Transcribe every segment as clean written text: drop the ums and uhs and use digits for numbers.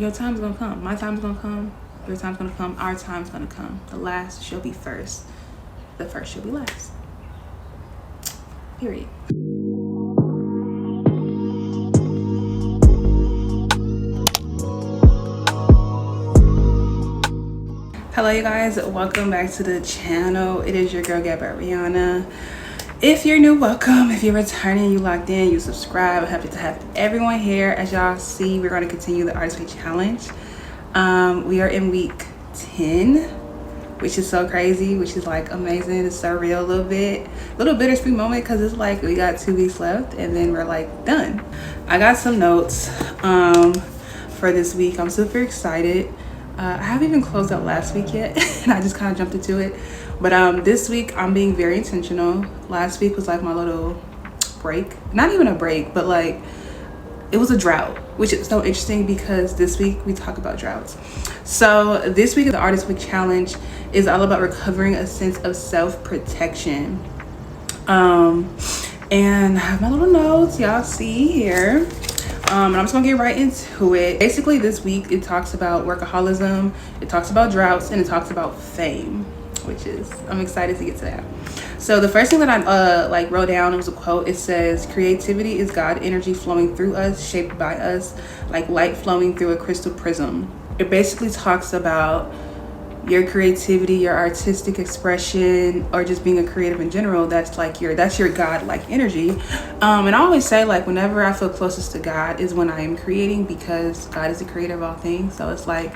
Your time's gonna come. My time's gonna come. Your time's gonna come. Our time's gonna come. The last shall be first. The first shall be last. Period. Hello you guys, welcome back to the channel. It is your girl Brianna. If you're new, welcome. If you're returning, you locked in, you subscribe. I'm happy to have everyone here. As y'all see, we're going to continue the Artist Week Challenge. We are in week 10, which is so crazy, which is like amazing. It's surreal a little bit. A little bittersweet moment because it's like we got 2 weeks left and then we're like done. I got some notes for this week. I'm super excited. I haven't even closed out last week yet and I just kind of jumped into it. But this week I'm being very intentional. Last week was like my little break. Not even a break, but like it was a drought, which is so interesting because this week we talk about droughts. So this week of the Artist Week Challenge is all about recovering a sense of self-protection. And I have my little notes, y'all see here. And I'm just gonna get right into it. Basically this week it talks about workaholism, it talks about droughts, and it talks about fame, which is, I'm excited to get to that. So the first thing that I wrote down, it was a quote. It says, creativity is God energy flowing through us, shaped by us, like light flowing through a crystal prism. It basically talks about your creativity, your artistic expression, or just being a creative in general. That's your God-like energy. And I always say, like, whenever I feel closest to God is when I am creating, because God is the creator of all things. So it's like,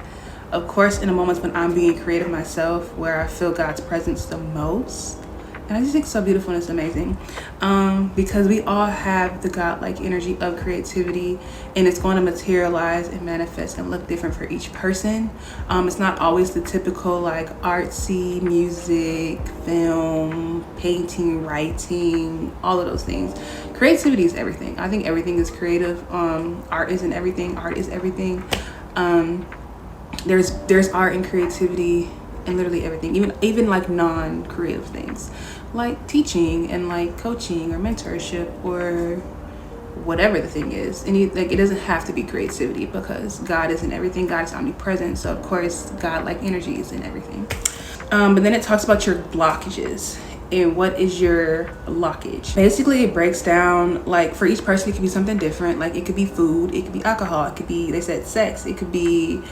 of course, in the moments when I'm being creative myself, where I feel God's presence the most. And I just think it's so beautiful and it's amazing, because we all have the God-like energy of creativity, and it's going to materialize and manifest and look different for each person. It's not always the typical like artsy music, film, painting, writing, all of those things. Creativity is everything. I think everything is creative. Art isn't everything. Art is everything. There's art and creativity in literally everything, even like non-creative things like teaching and like coaching or mentorship or whatever the thing is. And it doesn't have to be creativity because God is in everything. God is omnipresent, so of course God-like energy is in everything. But then it talks about your blockages. And what is your blockage? Basically it breaks down, like for each person it could be something different. Like it could be food, it could be alcohol, it could be, they said sex, it could be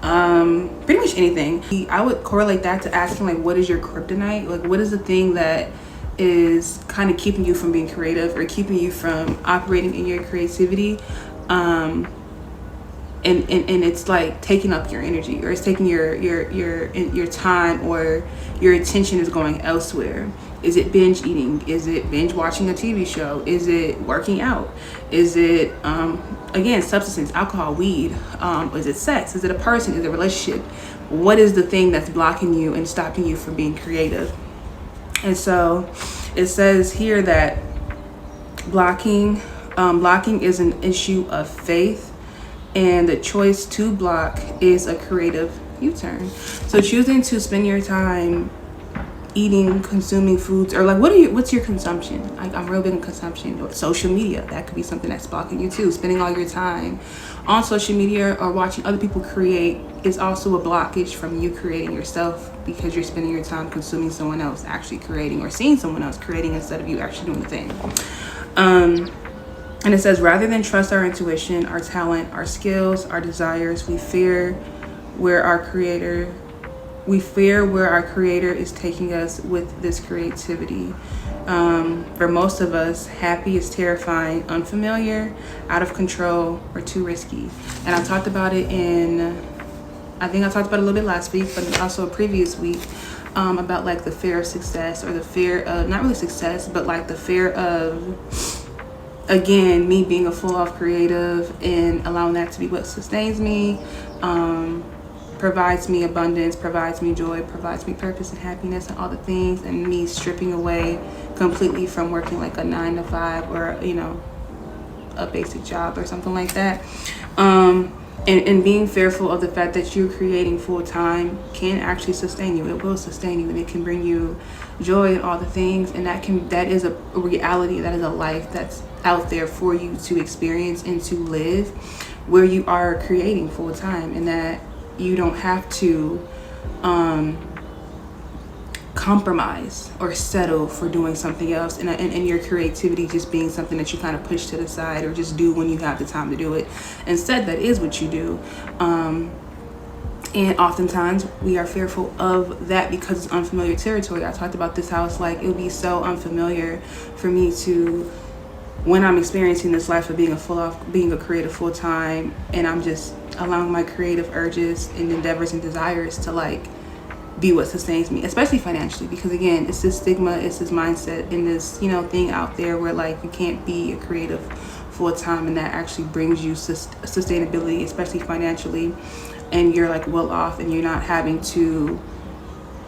pretty much anything. I would correlate that to asking, like, what is your kryptonite? Like, what is the thing that is kind of keeping you from being creative or keeping you from operating in your creativity? And it's like taking up your energy, or it's taking your time, or your attention is going elsewhere. Is it binge eating? Is it binge watching a TV show? Is it working out? Is it again, substances, alcohol, weed? Is it sex? Is it a person? Is it a relationship? What is the thing that's blocking you and stopping you from being creative? And so it says here that blocking is an issue of faith, and the choice to block is a creative U-turn. So choosing to spend your time eating, consuming foods, or like what's your consumption? Like I'm real big on consumption. Or social media, that could be something that's blocking you too. Spending all your time on social media or watching other people create is also a blockage from you creating yourself, because you're spending your time consuming someone else actually creating, or seeing someone else creating instead of you actually doing the thing. And it says, rather than trust our intuition, our talent, our skills, our desires, we fear where our creator is taking us with this creativity. For most of us, happy is terrifying, unfamiliar, out of control, or too risky. And I talked about it I think I talked about it a little bit last week, but also a previous week, about like the fear of success, or the fear of, not really success, but like the fear of, again, me being a full-off creative and allowing that to be what sustains me, provides me abundance, provides me joy, provides me purpose and happiness and all the things, and me stripping away completely from working like a 9-to-5 or, you know, a basic job or something like that. And being fearful of the fact that you're creating full time can actually sustain you. It will sustain you, and it can bring you joy and all the things. And that is a reality. That is a life that's out there for you to experience and to live, where you are creating full time, and that you don't have to compromise or settle for doing something else, and your creativity just being something that you kind of push to the side or just do when you have the time to do it. Instead, that is what you do. And oftentimes we are fearful of that because it's unfamiliar territory. I talked about this, how it's like it would be so unfamiliar for me to, when I'm experiencing this life of being a creative full time, and I'm just allowing my creative urges and endeavors and desires to like be what sustains me, especially financially, because again, it's this stigma, it's this mindset and this, thing out there where like you can't be a creative full time, and that actually brings you sustainability, especially financially, and you're like well off, and you're not having to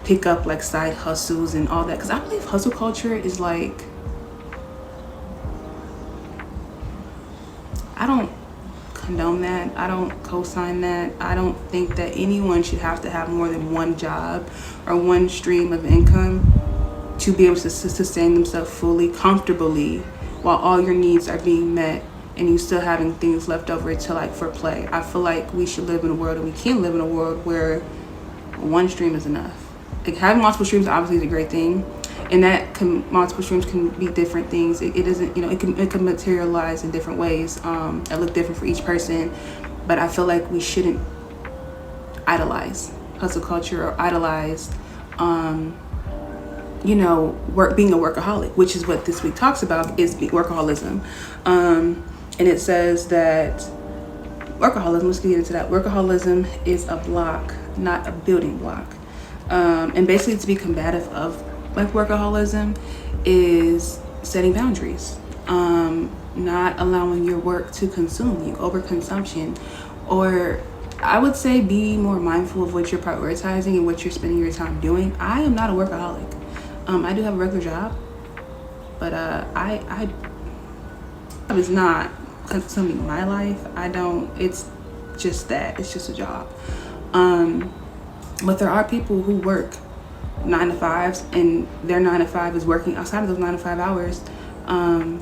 pick up like side hustles and all that. Because I believe hustle culture is like, I don't condone that. I don't co-sign that. I don't think that anyone should have to have more than one job or one stream of income to be able to sustain themselves fully, comfortably, while all your needs are being met and you still having things left over to like for play. I feel like we should live in a world, and we can live in a world where one stream is enough. Like having multiple streams obviously is a great thing, and multiple streams can be different things. It isn't, it can materialize in different ways that look different for each person. But I feel like we shouldn't idolize hustle culture or idolize being a workaholic, which is what this week talks about, is workaholism. And it says that let's get into that. Workaholism is a block, not a building block. And basically to be combative of like workaholism is setting boundaries, not allowing your work to consume you, overconsumption, or I would say be more mindful of what you're prioritizing and what you're spending your time doing. I am not a workaholic. I do have a regular job, but I is not consuming my life. It's just that, it's just a job. But there are people who work 9 to 5s, and their 9 to 5 is working outside of those 9 to 5 hours, and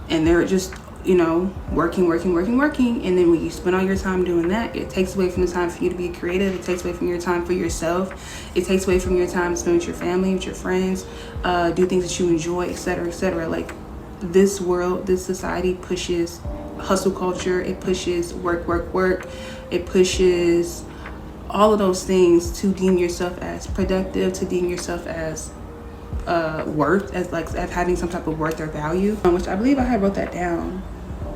they're just working, and then when you spend all your time doing that, it takes away from the time for you to be creative. It takes away from your time for yourself. It takes away from your time to spend with your family, with your friends, do things that you enjoy, etc. Like this world, this society pushes hustle culture. It pushes work. It pushes all of those things to deem yourself as productive, to deem yourself as worth, as having some type of worth or value, which I believe I wrote that down.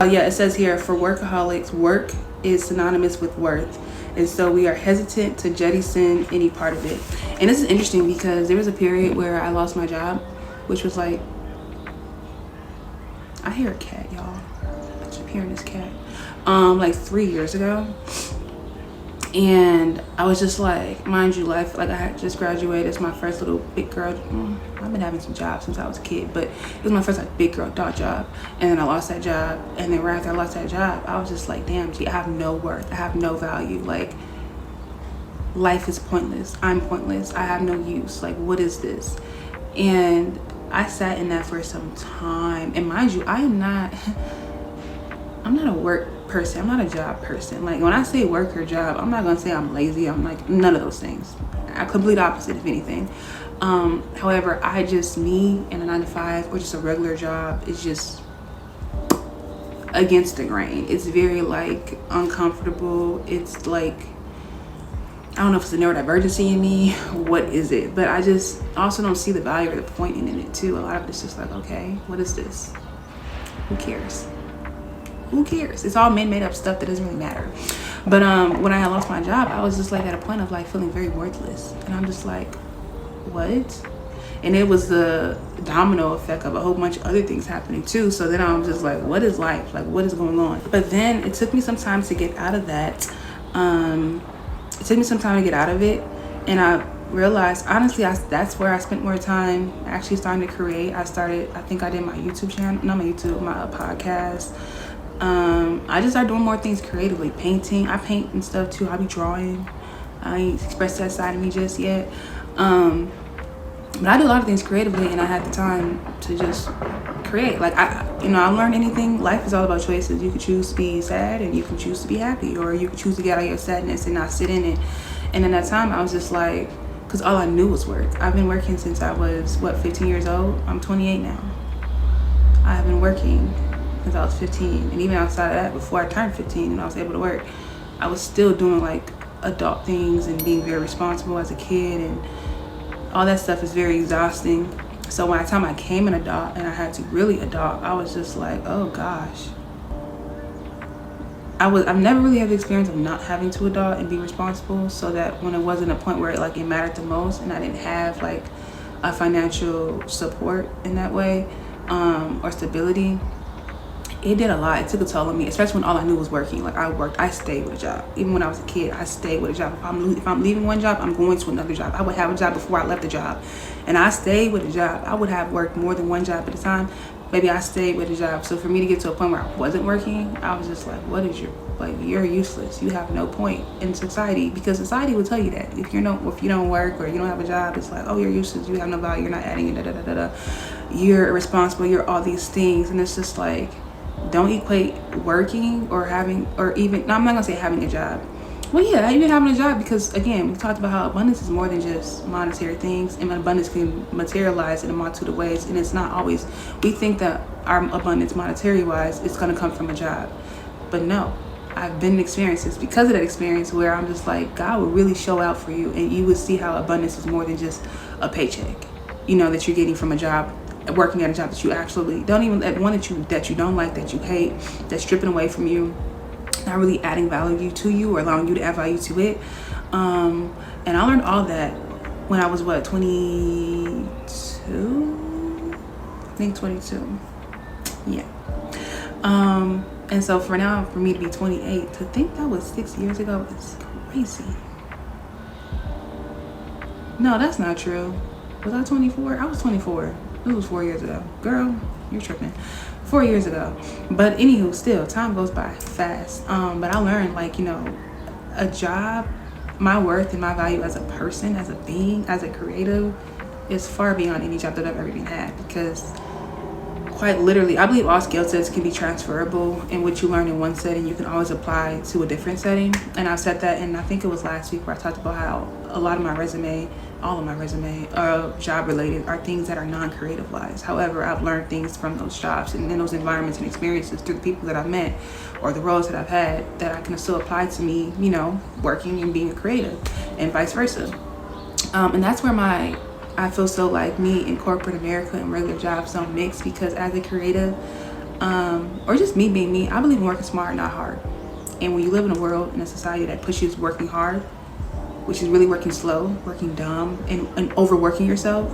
It says here, for workaholics, work is synonymous with worth, and so we are hesitant to jettison any part of it. And this is interesting because there was a period where I lost my job, which was like, I hear a cat, y'all. I keep hearing this cat. Like 3 years ago. And I was just like, mind you, life, like I had just graduated. It's my first little big girl. I've been having some jobs since I was a kid, but it was my first like big girl dot job. And then I lost that job. And then right after I lost that job, I was just like, damn, gee, I have no worth. I have no value. Like, life is pointless. I'm pointless. I have no use. Like, what is this? And I sat in that for some time. And mind you, I'm not a work person. I'm not a job person. Like when I say work or job, I'm not gonna say I'm lazy. I'm like none of those things. I'm complete opposite, if anything. However, me in a 9 to 5 or just a regular job is just against the grain. It's very like uncomfortable. It's like, I don't know if it's a neurodivergency in me. What is it? But I just also don't see the value or the point in it too. A lot of it's just like, okay, what is this? Who cares? Who cares? It's all made up stuff that doesn't really matter. But when I lost my job, I was just like at a point of like feeling very worthless, and I'm just like, what? And it was the domino effect of a whole bunch of other things happening too. So then I was just like, what is life? Like, what is going on? But then it took me some time to get out of that. It took me some time to get out of it, and I realized, honestly, that's where I spent more time actually starting to create. I think I did my YouTube channel, not my YouTube, my podcast. I just started doing more things creatively. Painting, I paint and stuff too. I be drawing. I ain't expressed that side of me just yet. But I do a lot of things creatively, and I had the time to just create. Like, I learned anything. Life is all about choices. You can choose to be sad, and you can choose to be happy, or you can choose to get out of your sadness and not sit in it. And in that time, I was just like, because all I knew was work. I've been working since I was 15 years old. I'm 28 now. I have been working since I was 15, and even outside of that, before I turned 15 and I was able to work, I was still doing like adult things and being very responsible as a kid, and all that stuff is very exhausting. So by the time I came an adult and I had to really adult, I was just like, oh gosh. I've never really had the experience of not having to adult and be responsible, so that when it wasn't a point where it mattered the most and I didn't have like a financial support in that way, or stability, it did a lot. It took a toll on me, especially when all I knew was working. Like, I stayed with a job. Even when I was a kid, I stayed with a job. If I'm leaving one job, I'm going to another job. I would have a job before I left the job, and I stayed with a job. I would have worked more than one job at a time. Maybe I stayed with a job. So for me to get to a point where I wasn't working, I was just like, what is you're useless. You have no point in society, because society will tell you that if you don't work or you don't have a job, it's like, oh, you're useless. You have no value. You're not adding it. You're irresponsible. You're all these things, and it's just like, don't equate working or having, or even, no, I'm not gonna say having a job. Well, yeah, even having a job, because again, we talked about how abundance is more than just monetary things, and abundance can materialize in a multitude of ways. And it's not always, we think that our abundance monetary wise is gonna come from a job, but no. I've been in experiences because of that experience where I'm just like, God will really show out for you, and you would see how abundance is more than just a paycheck, that you're getting from a job, working at a job that you absolutely don't even, at one that you don't like, that you hate, that's stripping away from you, not really adding value to you or allowing you to add value to it. And I learned all that when I was 22? I think 22. Yeah. And so for me to be 28, to think that was 6 years ago is crazy. No, that's not true. Was I 24? I was 24. It was 4 years ago. Girl, you're tripping. 4 years ago. But anywho, still, time goes by fast. But I learned, a job, my worth and my value as a person, as a being, as a creative, is far beyond any job that I've ever even had. Because quite literally, I believe all skill sets can be transferable, and what you learn in one setting, you can always apply to a different setting. And I said that, and I think it was last week, where I talked about how a lot of my resume, all of my resume, job related, are things that are non-creative wise. However, I've learned things from those jobs and in those environments and experiences through the people that I've met or the roles that I've had, that I can still apply to me, working and being a creative, and vice versa. And that's where I feel so like me in corporate America and regular jobs don't mix, because as a creative, or just me being me, I believe in working smart, not hard. And when you live in a world, in a society that pushes working hard, which is really working slow, working dumb, and overworking yourself,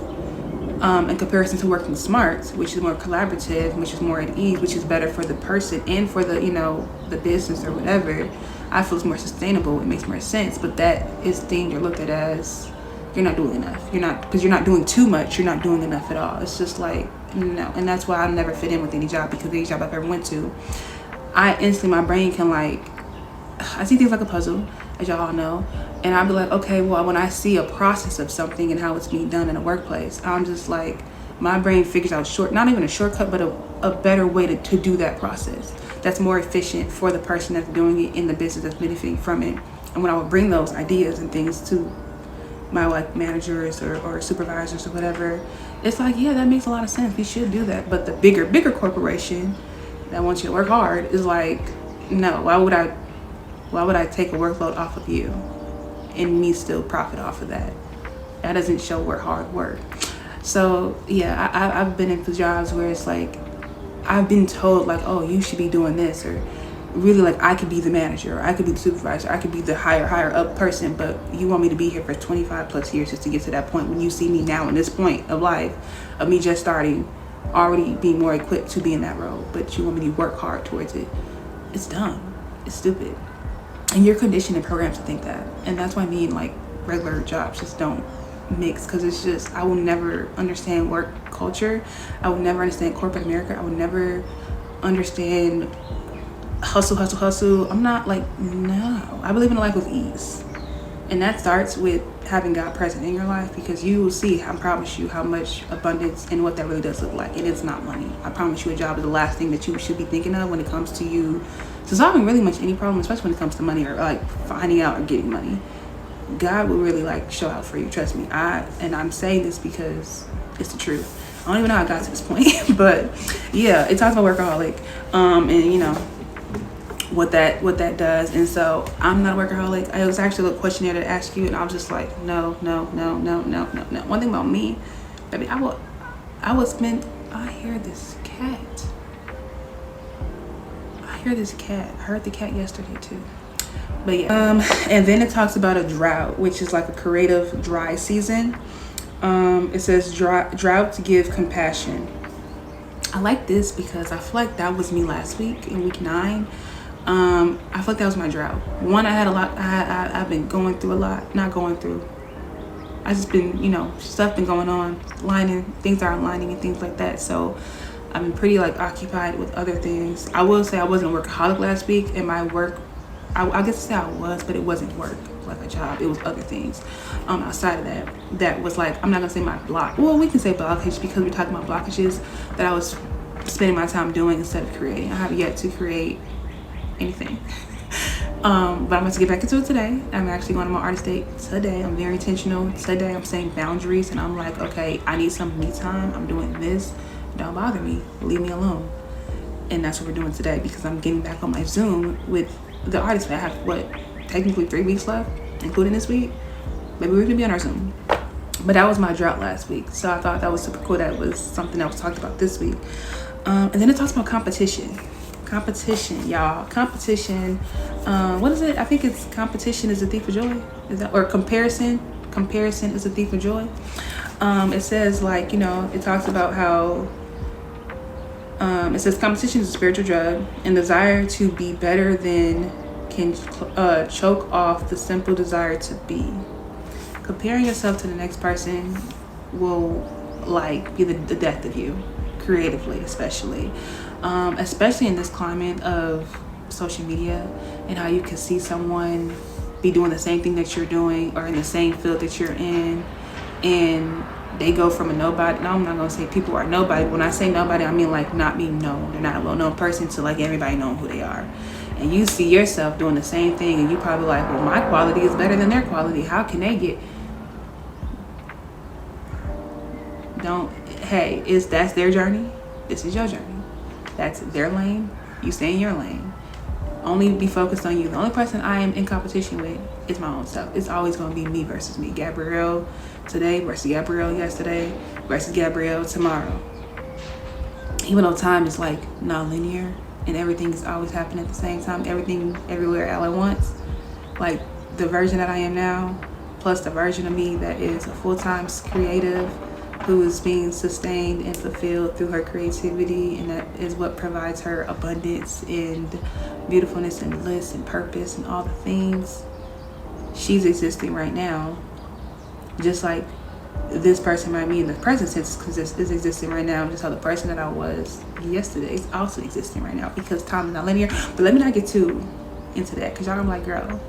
in comparison to working smart, which is more collaborative, which is more at ease, which is better for the person and for the, the business or whatever, I feel it's more sustainable. It makes more sense. But that is the thing you're looked at as, you're not doing enough. Because you're not doing too much, you're not doing enough at all. It's just like, no. And that's why I never fit in with any job, because any job I've ever went to, my brain can I see things like a puzzle, as y'all all know, and I'll be like, okay, well, when I see a process of something and how it's being done in a workplace, I'm just like, my brain figures out not even a shortcut, but a better way to do that process that's more efficient for the person that's doing it in the business that's benefiting from it. And when I would bring those ideas and things to my managers or supervisors or whatever, it's like, yeah, that makes a lot of sense. We should do that. But the bigger corporation that wants you to work hard is like, no, why would I take a workload off of you and me still profit off of that? That doesn't show hard work. So yeah, I've been in jobs where it's like, I've been told oh, you should be doing this, or really I could be the manager, or I could be the supervisor, I could be the higher up person, but you want me to be here for 25 plus years just to get to that point, when you see me now in this point of life of me just starting, already being more equipped to be in that role, but you want me to work hard towards it. It's dumb. It's stupid. And you're conditioned and programmed to think that. And that's why me and regular jobs just don't mix, because it's just, I will never understand work culture. I will never understand corporate America. I will never understand hustle, hustle, hustle. I'm not like, no. I believe in a life of ease. And that starts with having God present in your life, because you will see, I promise you, how much abundance and what that really does look like. And it's not money. I promise you, a job is the last thing that you should be thinking of when it comes to you to solving really much any problem, especially when it comes to money or like finding out or getting money. God will really like show out for you. Trust me. I'm saying this because it's the truth. I don't even know how I got to this point, but yeah, it talks about workaholic, and you know what that does. And so I'm not a workaholic. It was actually a questionnaire to ask you, and I was just like, no. One thing about me, baby, I will spend. I hear this cat. I heard the cat yesterday too. But yeah, and then it talks about a drought, which is like a creative dry season. It says drought to give compassion. I like this because I feel like that was me last week in week 9. I feel like that was my drought. One, I had a lot. I've been going through a lot. Not going through. I just been, you know, stuff been going on, things are aligning and things like that. So I've been pretty like occupied with other things. I will say I wasn't a workaholic last week, and my work, I guess say I was, but it wasn't work like a job. It was other things outside of that was like, I'm not gonna say my block. Well, we can say blockage because we're talking about blockages that I was spending my time doing instead of creating. I have yet to create anything. But I'm about to get back into it today. I'm actually going on my artist date today. I'm very intentional. Today I'm saying boundaries, and I'm like, okay, I need some me time. I'm doing this. Don't bother me. Leave me alone. And that's what we're doing today, because I'm getting back on my Zoom with the artist. I have technically 3 weeks left, including this week. Maybe we're gonna be on our Zoom. But that was my drought last week, so I thought that was super cool. That was something that was talked about this week. And then it talks about competition, y'all. Competition. What is it? I think it's competition is a thief of joy. Is that, or comparison is a thief of joy. It says, like, you know, it talks about how it says competition is a spiritual drug, and desire to be better than can choke off the simple desire to be. Comparing yourself to the next person will like be the death of you, creatively, especially in this climate of social media, and how you can see someone be doing the same thing that you're doing or in the same field that you're in, and they go from a nobody. No, I'm not gonna say people are nobody. When I say nobody, I mean like not being known. They're not a well-known person to like everybody knowing who they are. And you see yourself doing the same thing, and you probably like, well, my quality is better than their quality. How can they get? That's their journey. This is your journey. That's their lane. You stay in your lane. Only be focused on you. The only person I am in competition with is my own self. It's always going to be me versus me. Gabrielle today versus Gabrielle yesterday versus Gabrielle tomorrow. Even though time is like non-linear and everything is always happening at the same time, everything everywhere all at once, like the version that I am now plus the version of me that is a full-time creative who is being sustained and fulfilled through her creativity, and that is what provides her abundance and beautifulness and bliss and purpose and all the things. She's existing right now, just like this person might be in the present sense is existing right now, just how the person that I was yesterday is also existing right now, because time is not linear. But let me not get too into that, because y'all gonna be like, girl,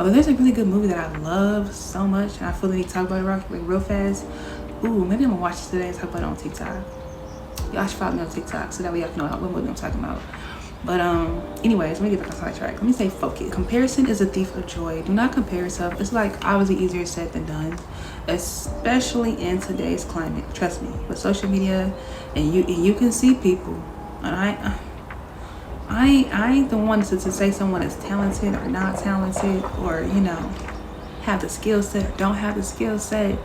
although there's a really good movie that I love so much, and I feel the need to talk about it real fast. Ooh, maybe I'm gonna watch it today and talk about it on TikTok. Y'all should follow me on TikTok so that way y'all can know what movie I'm talking about. But anyways, let me get back on sidetrack. Let me say focus. Comparison is a thief of joy. Do not compare yourself. It's like obviously easier said than done, especially in today's climate. Trust me, with social media, and you can see people, and I ain't the one to say someone is talented or not talented, or you know, have the skill set or don't have the skill set.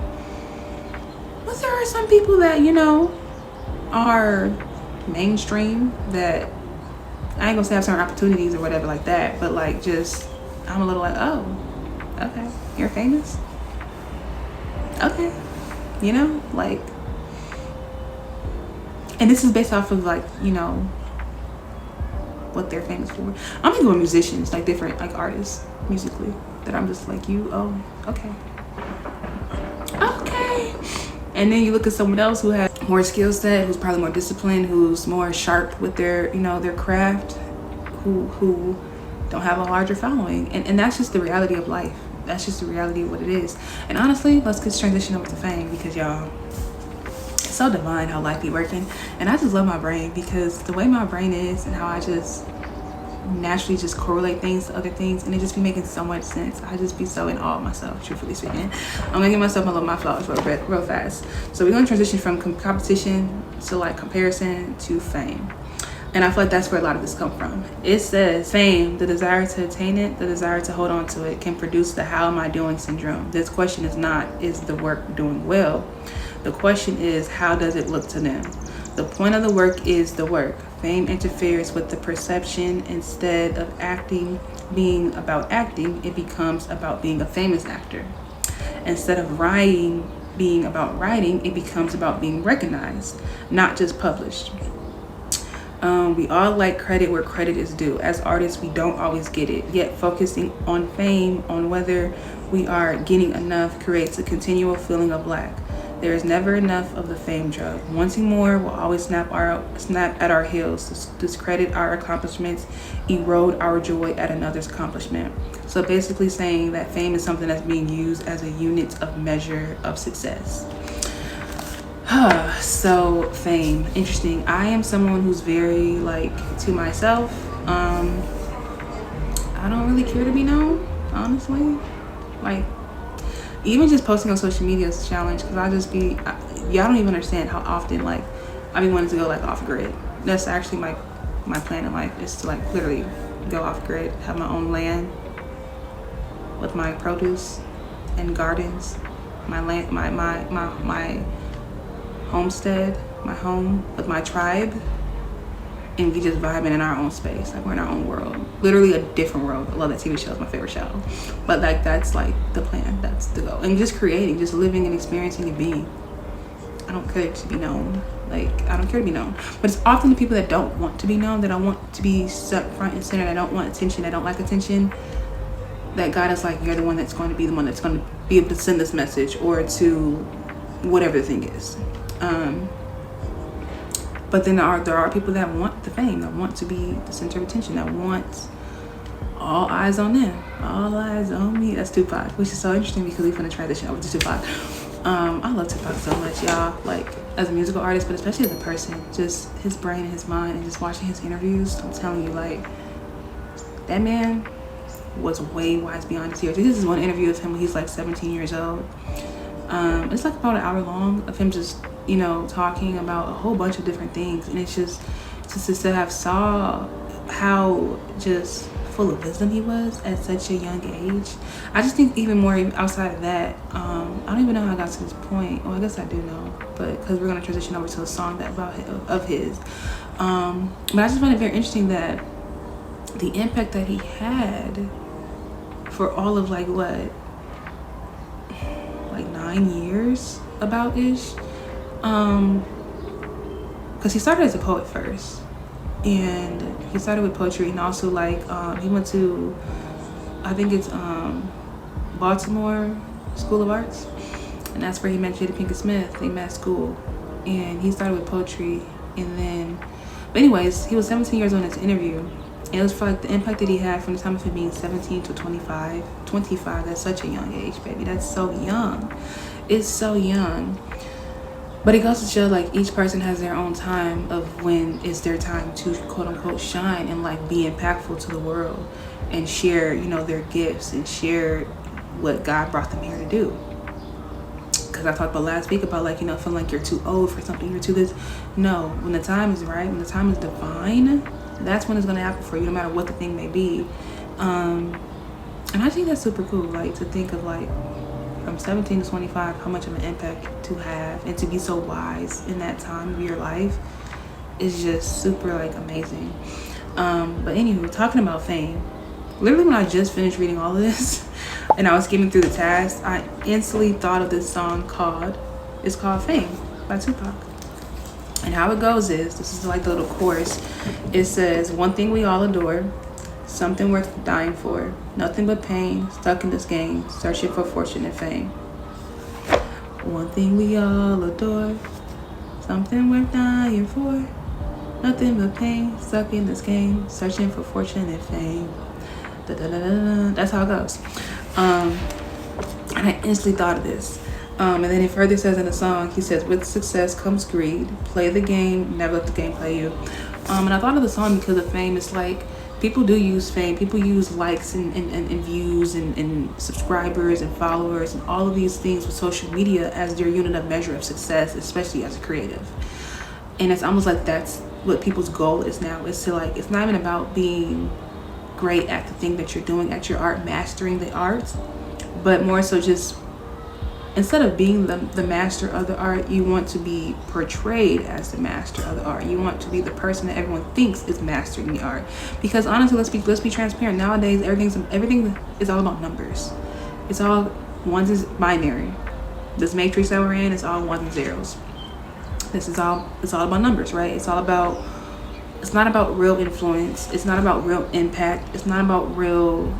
But there are some people that, you know, are mainstream that I ain't gonna say have certain opportunities or whatever like that, but like just I'm a little like, oh, okay, you're famous, okay, you know, like, and this is based off of like, you know, what they're famous for. I'm thinking of musicians, like different like artists musically, that I'm just like, okay. And then you look at someone else who has more skill set, who's probably more disciplined, who's more sharp with their, you know, their craft, who don't have a larger following, and that's just the reality of life. That's just the reality of what it is. And honestly, let's just transition over to fame, because y'all, it's so divine how life be working. And I just love my brain, because the way my brain is and how I just naturally just correlate things to other things, and it just be making so much sense. I just be so in awe of myself, truthfully speaking. I'm gonna give myself my flowers real fast. So we're gonna transition from competition to like comparison to fame. And I feel like that's where a lot of this come from. It says fame, the desire to attain it, the desire to hold on to it, can produce the how am I doing syndrome. This question is not, is the work doing well? The question is, how does it look to them? The point of the work is the work. Fame interferes with the perception. Instead of acting being about acting, it becomes about being a famous actor. Instead of writing being about writing, it becomes about being recognized, not just published. We all like credit where credit is due. As artists, we don't always get it. Yet focusing on fame, on whether we are getting enough, creates a continual feeling of lack. There is never enough of the fame drug. Wanting more will always snap at our heels, discredit our accomplishments, erode our joy at another's accomplishment. So basically saying that fame is something that's being used as a unit of measure of success. So fame, interesting. I am someone who's very like to myself. I don't really care to be known, honestly. Like, even just posting on social media is a challenge, because I just be, y'all don't even understand how often like I be wanting to go like off grid. That's actually my plan in life, is to like literally go off grid, have my own land with my produce and gardens, my land, my homestead, my home with my tribe, and we just vibing in our own space, like we're in our own world, literally a different world. I love that TV show, it's my favorite show. But like that's like the plan, that's the goal. And just creating, just living and experiencing and being. I don't care to be known, like I don't care to be known, but it's often the people that don't want to be known, that don't want to be stuck front and center, that don't want attention, that don't like attention, that God is like, you're the one that's going to be the one that's going to be able to send this message, or to whatever the thing is. But then there are people that want the fame, that want to be the center of attention, that want all eyes on them, all eyes on me. That's Tupac, which is so interesting because we're gonna transition over to Tupac. I love Tupac so much, y'all. Like as a musical artist, but especially as a person, just his brain and his mind, and just watching his interviews. I'm telling you, like that man was way wise beyond his years. This is one interview of him when he's like 17 years old. It's like about an hour long of him just, you know, talking about a whole bunch of different things, and it's just to have saw how just full of wisdom he was at such a young age. I just think even more outside of that, I don't even know how I got to this point. Well, I guess I do know, but because we're going to transition over to a song that about of his. But I just find it very interesting that the impact that he had for all of like what, like 9 years about ish. Because he started as a poet first, and he started with poetry, and also like he went to, I think it's Baltimore School of Arts, and that's where he met Jada Pinkett Smith. They met at school, and he started with poetry, and then, but anyways, he was 17 years old in this interview, and it was for like the impact that he had from the time of him being 17 to 25. That's such a young age, baby. That's so young. It's so young. But it goes to show like each person has their own time of when it's their time to quote unquote shine and like be impactful to the world and share, you know, their gifts and share what God brought them here to do. Because I talked about last week about like, you know, feeling like you're too old for something, you're too this. No, when the time is right, when the time is divine, that's when it's going to happen for you, no matter what the thing may be. And I think that's super cool, like to think of like from 17 to 25, how much of an impact to have and to be so wise in that time of your life is just super like amazing. But anyway, talking about fame, literally when I just finished reading all of this and I was skimming through the task, I instantly thought of this song it's called Fame by Tupac. And how it goes is, this is like the little chorus. It says, one thing we all adore, something worth dying for, nothing but pain, stuck in this game, searching for fortune and fame. One thing we all adore, something worth dying for, Nothing but pain, stuck in this game, searching for fortune and fame. Da, da, da, da, da. That's how it goes. And I instantly thought of this. And then he further says in the song, he says, with success comes greed. Play the game, never let the game play you. And I thought of the song because of fame. It's like, people do use fame. People use likes and views and subscribers and followers and all of these things with social media as their unit of measure of success, especially as a creative. And it's almost like that's what people's goal is now. Is to like, it's not even about being great at the thing that you're doing at your art, mastering the art, but more so just, instead of being the master of the art, you want to be portrayed as the master of the art. You want to be the person that everyone thinks is mastering the art. Because honestly, let's be transparent. Nowadays, everything is all about numbers. It's all ones is binary. This matrix that we're in is all ones and zeros. It's all about numbers, right? It's not about real influence. It's not about real impact. It's not about real,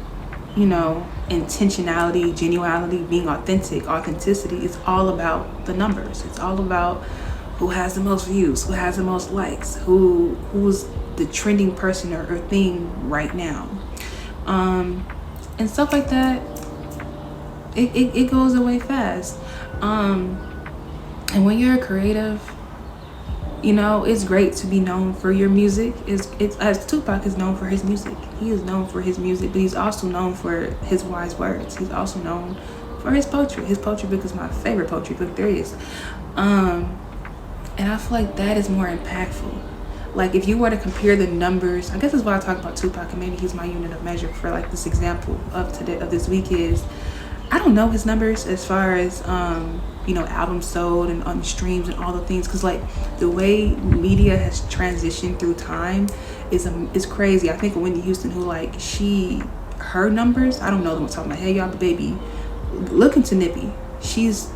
intentionality, genuality, being authenticity. It's all about the numbers. It's all about who has the most views, who has the most likes, who's the trending person or thing right now. And stuff like that, it goes away fast. And when you're a creative, it's great to be known for your music. It's as Tupac is known for his music. He is known for his music, but he's also known for his wise words. He's also known for his poetry. His poetry book is my favorite poetry book there is. And I feel like that is more impactful. Like if you were to compare the numbers, I guess that's why I talk about Tupac, and maybe he's my unit of measure for like this example of this week is, I don't know his numbers as far as albums sold and on streams and all the things, because like the way media has transitioned through time is crazy. I think of Whitney Houston, who like her numbers, I don't know them off the top of my head, y'all, but baby, look into Nippy. She's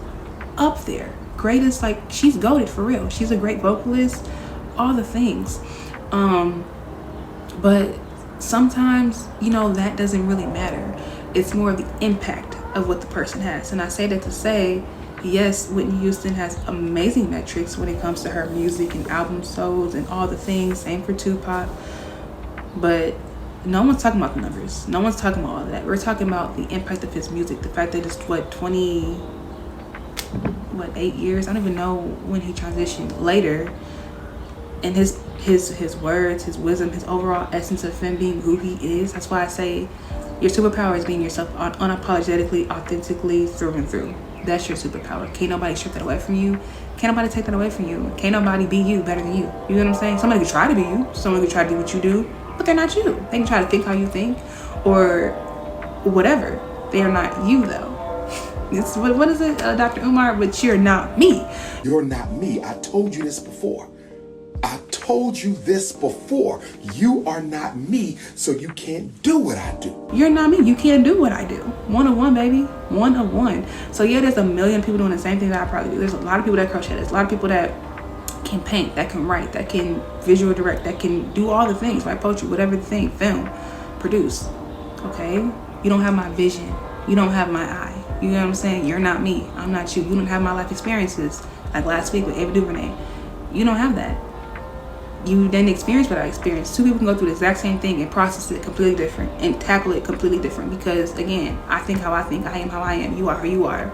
up there, greatest, like she's goated for real. She's a great vocalist, all the things. But sometimes that doesn't really matter. It's more of the impact of what the person has. And I say that to say, yes, Whitney Houston has amazing metrics when it comes to her music and album sold and all the things. Same for Tupac. But no one's talking about the numbers. No one's talking about all of that. We're talking about the impact of his music. The fact that it's 8 years? I don't even know when he transitioned. Later. And his words, his wisdom, his overall essence of him being who he is. That's why I say your superpower is being yourself unapologetically, authentically, through and through. That's your superpower. Can't nobody strip that away from you. Can't nobody take that away from you. Can't nobody be you better than you. You know what I'm saying? Somebody could try to be you. Somebody could try to do what you do, but they're not you. They can try to think how you think or whatever. They are not you though. It's, what is it, Dr. Umar? But you're not me. You're not me. I told you this before. You are not me, so you can't do what I do. You're not me. You can't do what I do. 101, baby. 101. So yeah, there's a million people doing the same thing that I probably do. There's a lot of people that crochet. There's a lot of people that can paint, that can write, that can visual direct, that can do all the things, write poetry, whatever the thing, film, produce. Okay? You don't have my vision. You don't have my eye. You know what I'm saying? You're not me. I'm not you. You don't have my life experiences. Like last week with Ava DuVernay. You don't have that. You didn't experience what I experienced. Two people can go through the exact same thing and process it completely different and tackle it completely different, because again, I think how I think, I am how I am, you are who you are.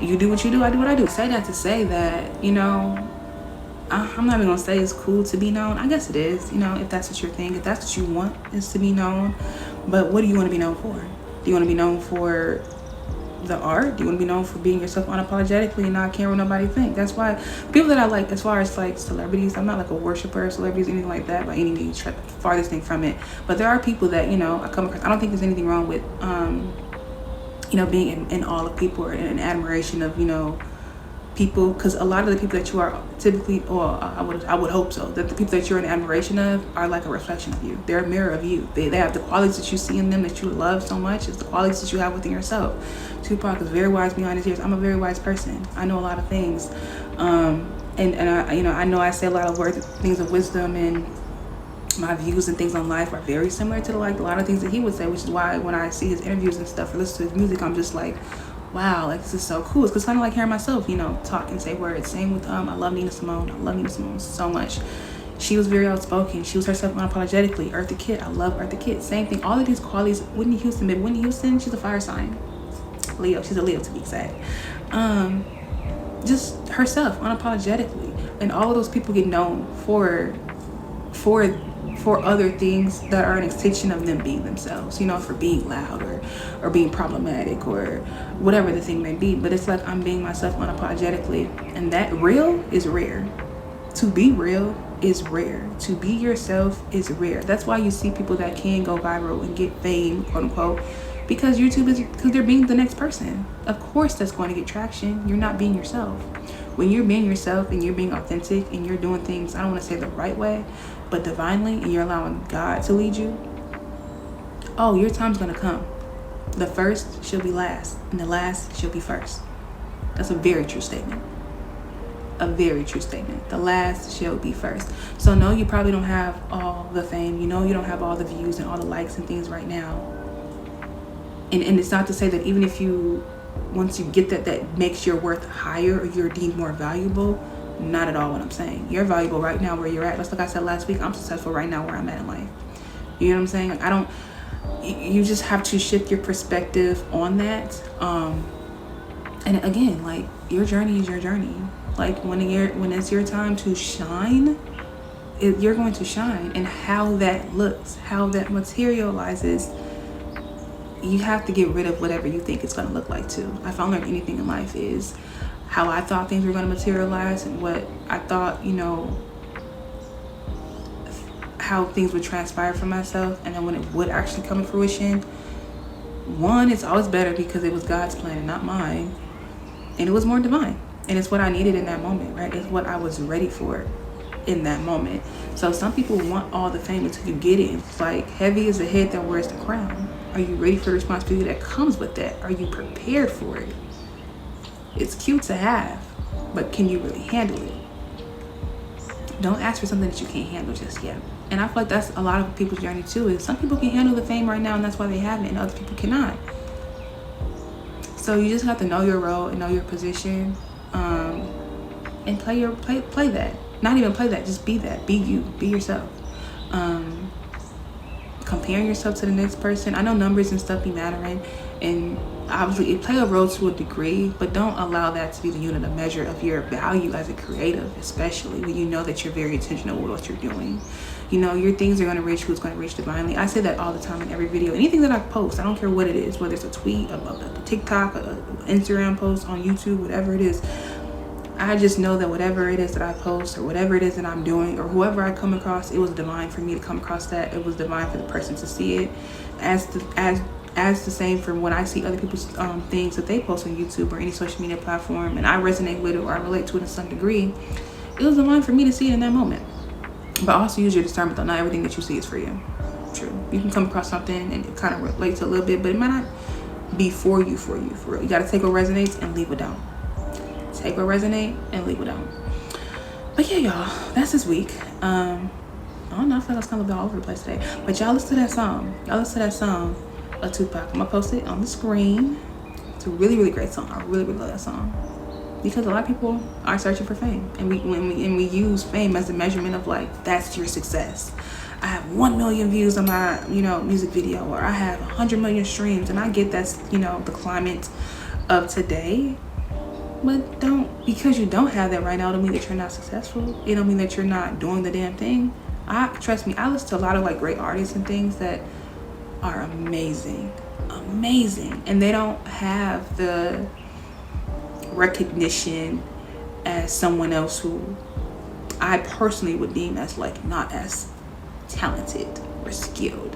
You do what you do, I do what I do. Say that to say that, I'm not even gonna say it's cool to be known. I guess it is, if that's what you're thinking, if that's what you want is to be known. But what do you want to be known for? Do you want to be known for the art? Do you want to be known for being yourself unapologetically and not caring what nobody think? That's why people that I like, as far as like celebrities, I'm not like a worshiper of celebrities, anything like that by any means, farthest thing from it. But there are people that I come across. I don't think there's anything wrong with being in awe of people or in admiration of people, because a lot of the people that you are typically, or I would hope so, that the people that you're in admiration of are like a reflection of you. They're a mirror of you. They have the qualities that you see in them that you love so much. It's the qualities that you have within yourself. Tupac is very wise beyond his years. I'm a very wise person. I know a lot of things, and I know I say a lot of things of wisdom, and my views and things on life are very similar to a lot of things that he would say, which is why when I see his interviews and stuff or listen to his music, I'm just like, wow, like this is so cool. It's kind of like hearing myself, talk and say words. Same with I love Nina Simone. I love Nina Simone so much. She was very outspoken. She was herself unapologetically. Eartha Kitt, I love Eartha Kitt. Same thing. All of these qualities. Whitney Houston, baby. Whitney Houston, she's a fire sign. Leo. She's a Leo, to be exact. Just herself, unapologetically. And all of those people get known for other things that are an extension of them being themselves, you know, for being loud or being problematic or whatever the thing may be. But it's like, I'm being myself unapologetically, and that real is rare. To be real is rare. To be yourself is rare. That's why you see people that can go viral and get fame, quote unquote, because because they're being the next person. Of course that's going to get traction. You're not being yourself. When you're being yourself and you're being authentic and you're doing things, I don't want to say the right way, but divinely, and you're allowing God to lead you, oh, your time's going to come. The first shall be last, and the last shall be first. That's a very true statement. A very true statement. The last shall be first. So no, you probably don't have all the fame. You know, you don't have all the views and all the likes and things right now. And it's not to say that even if once you get that makes your worth higher or you're deemed more valuable. Not at all what I'm saying. You're valuable right now where you're at. Just like I said last week, I'm successful right now where I'm at in life. You know what I'm saying? Like, you just have to shift your perspective on that. And again, like, your journey is your journey. Like, when it's your time to shine, you're going to shine. And how that looks, how that materializes, you have to get rid of whatever you think it's going to look like too. I found like anything in life is how I thought things were going to materialize and what I thought, you know, how things would transpire for myself, and then when it would actually come to fruition, one, it's always better because it was God's plan and not mine, and it was more divine, and it's what I needed in that moment, right? It's what I was ready for in that moment. So some people want all the fame until you get it. It's like, heavy is the head that wears the crown. Are you ready for the responsibility that comes with that? Are you prepared for it? It's cute to have, but can you really handle it? Don't ask for something that you can't handle just yet. And I feel like that's a lot of people's journey too, is some people can handle the fame right now and that's why they have it, and other people cannot. So you just have to know your role and know your position, and play that. Not even play that, just be that. Be you, be yourself. Comparing yourself to the next person, I know numbers and stuff be mattering, and obviously it play a role to a degree, but don't allow that to be the unit of measure of your value as a creative, especially when you know that you're very intentional with what you're doing. You know, your things are going to reach who's going to reach divinely. I say that all the time in every video. Anything that I post, I don't care what it is, whether it's a tweet, a TikTok, a Instagram post, on YouTube, whatever it is. I just know that whatever it is that I post or whatever it is that I'm doing or whoever I come across, it was divine for me to come across that. It was divine for the person to see it. As the same from when I see other people's things that they post on YouTube or any social media platform, and I resonate with it or I relate to it in some degree, it was divine for me to see it in that moment. But also use your discernment though. Not everything that you see is for you. True. You can come across something and kind of relate to a little bit, but it might not be for you, for real. You got to take what resonates and leave what don't. Take what resonate and leave it out. But yeah, y'all, that's this week. I don't know, I feel like I was kind of all over the place today. But y'all listen to that song. Y'all listen to that song of Tupac. I'm gonna post it on the screen. It's a really, really great song. I really, really love that song. Because a lot of people are searching for fame. And we use fame as a measurement of like, that's your success. I have 1 million views on my, you know, music video, or I have 100 million streams. And I get that's, you know, the climate of today. But because you don't have that right now, don't mean that you're not successful. It don't mean that you're not doing the damn thing. Trust me, I listen to a lot of like great artists and things that are amazing, and they don't have the recognition as someone else who I personally would deem as like not as talented or skilled.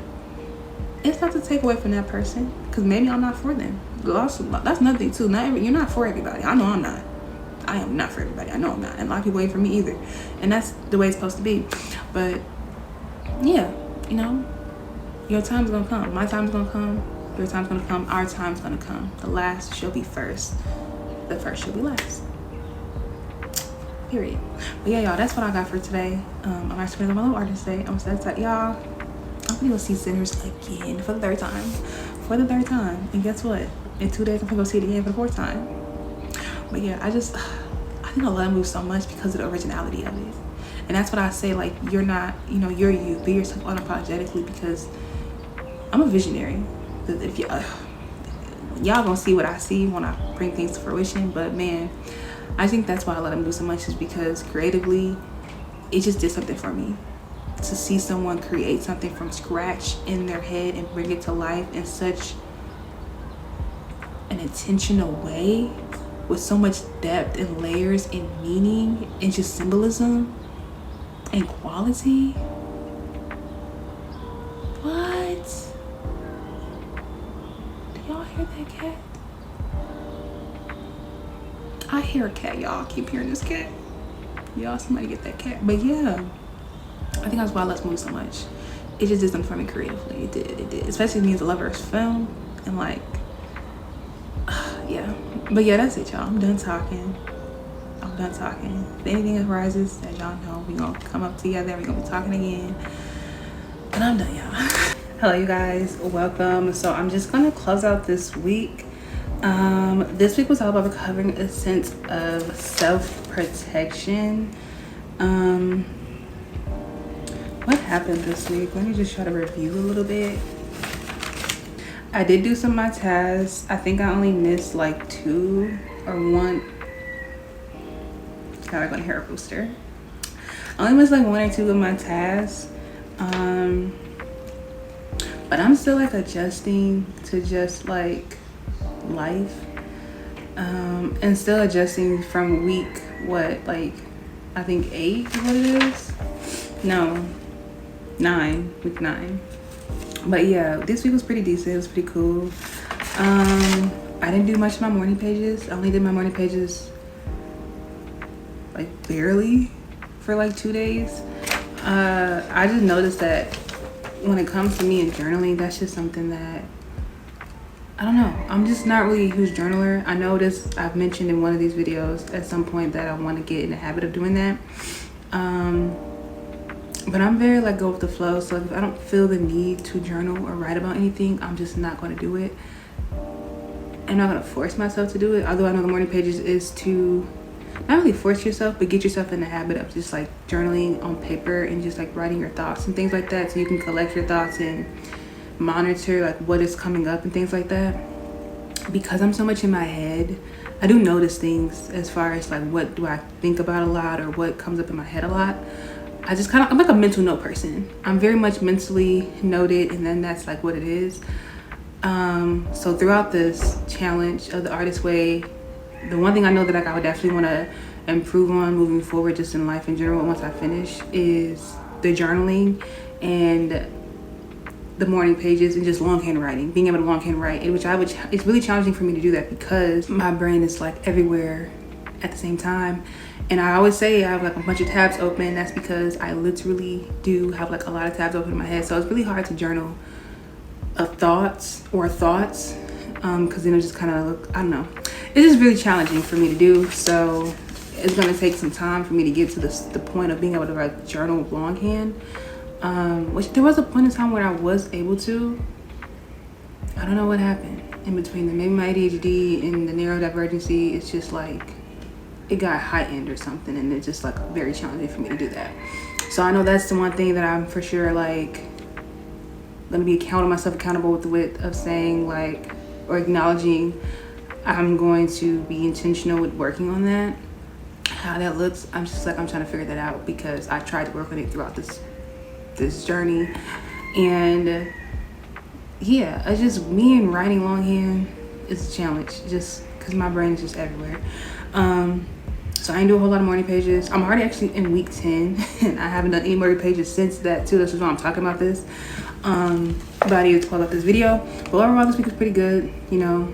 It's not to take away from that person, because maybe I'm not for them. That's nothing too. You're not for everybody. I know I'm not. I am not for everybody. I know I'm not. And a lot of people ain't for me either. And that's the way it's supposed to be. But yeah, you know, your time's gonna come. My time's gonna come. Your time's gonna come. Our time's gonna come. The last shall be first. The first shall be last. Period. But yeah, y'all, that's what I got for today. I'm actually gonna go my little artist day. I'm so excited, y'all. I'm gonna go see Sinners again for the third time. And guess what? In 2 days, I'm gonna go see it again for the 4th time. But yeah, I think I love movies so much because of the originality of it. And that's what I say, like, you're not, you know, you're you. Be yourself unapologetically, because I'm a visionary. If y'all gonna see what I see when I bring things to fruition. But man, I think that's why I let them do so much, is because creatively it just did something for me. To see someone create something from scratch in their head and bring it to life in such an intentional way, with so much depth and layers and meaning and just symbolism and quality. What? Do y'all hear that cat? I hear a cat, y'all. I keep hearing this cat. Y'all, somebody get that cat. But yeah, I think that's why I love this movie so much. It just did something for me creatively. It did. Especially me as a lover of film. And like, yeah. But yeah, that's it, y'all. I'm done talking. If anything arises, as y'all know, we gonna come up together. We gonna be talking again. And I'm done, y'all. Hello, you guys. Welcome. So I'm just gonna close out this week. This week was all about recovering a sense of self-protection. What happened this week? Let me just try to review a little bit. I did do some of my tasks. I think I only missed like 2 or 1. God, I'm gonna hair booster. I only missed like 1 or 2 of my tasks. But I'm still like adjusting to just like life. And still adjusting from week, like I think 8 is what it is. No, 9, week 9. But yeah, this week was pretty decent. It was pretty cool. I didn't do much of my morning pages. I only did my morning pages like barely for like 2 days. I just noticed that when it comes to me and journaling, that's just something that, I don't know. I'm just not really a huge journaler. I know this, I've mentioned in one of these videos at some point that I want to get in the habit of doing that. But I'm very like go with the flow. So if I don't feel the need to journal or write about anything, I'm just not going to do it. I'm not going to force myself to do it. Although I know the morning pages is to not really force yourself, but get yourself in the habit of just like journaling on paper and just like writing your thoughts and things like that. So you can collect your thoughts and monitor like what is coming up and things like that. Because I'm so much in my head, I do notice things as far as like what do I think about a lot or what comes up in my head a lot. I just kind of, I'm like a mental note person. I'm very much mentally noted, and then that's like what it is. So throughout this challenge of the artist way, the one thing I know that like I would definitely want to improve on moving forward just in life in general once I finish is the journaling and the morning pages and just longhand writing, being able to longhand write, it's really challenging for me to do that because my brain is like everywhere at the same time. And I always say I have like a bunch of tabs open. That's because I literally do have like a lot of tabs open in my head. So it's really hard to journal of thoughts because then it just kind of look, I don't know. It's just really challenging for me to do. So it's going to take some time for me to get to the point of being able to like journal longhand. Which there was a point in time where I was able to. I don't know what happened in between them. Maybe my ADHD and the neurodivergency, it's just like it got heightened or something, and it's just like very challenging for me to do that. So I know that's the one thing that I'm for sure like gonna be holding myself accountable with of saying like, or acknowledging I'm going to be intentional with working on that. How that looks, I'm just like, I'm trying to figure that out because I tried to work on it throughout this journey. And yeah, it's just me and writing longhand is a challenge just because my brain is just everywhere. So I didn't do a whole lot of morning pages. I'm already actually in week 10 and I haven't done any morning pages since that too. This is why I'm talking about this. But I needed to close up this video. But overall this week was pretty good. You know,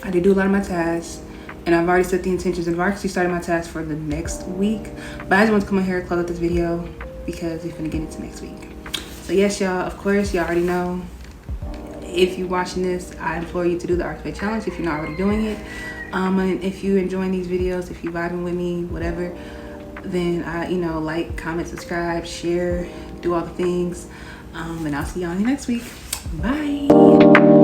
I did do a lot of my tasks and I've already set the intentions and I've actually started my tasks for the next week. But I just want to come on here and close up this video because we're gonna get into next week. So yes, y'all, of course, y'all already know. If you're watching this, I implore you to do the Artist Way Challenge if you're not already doing it. And if you're enjoying these videos, if you're vibing with me, whatever, then like, comment, subscribe, share, do all the things. And I'll see y'all next week. Bye.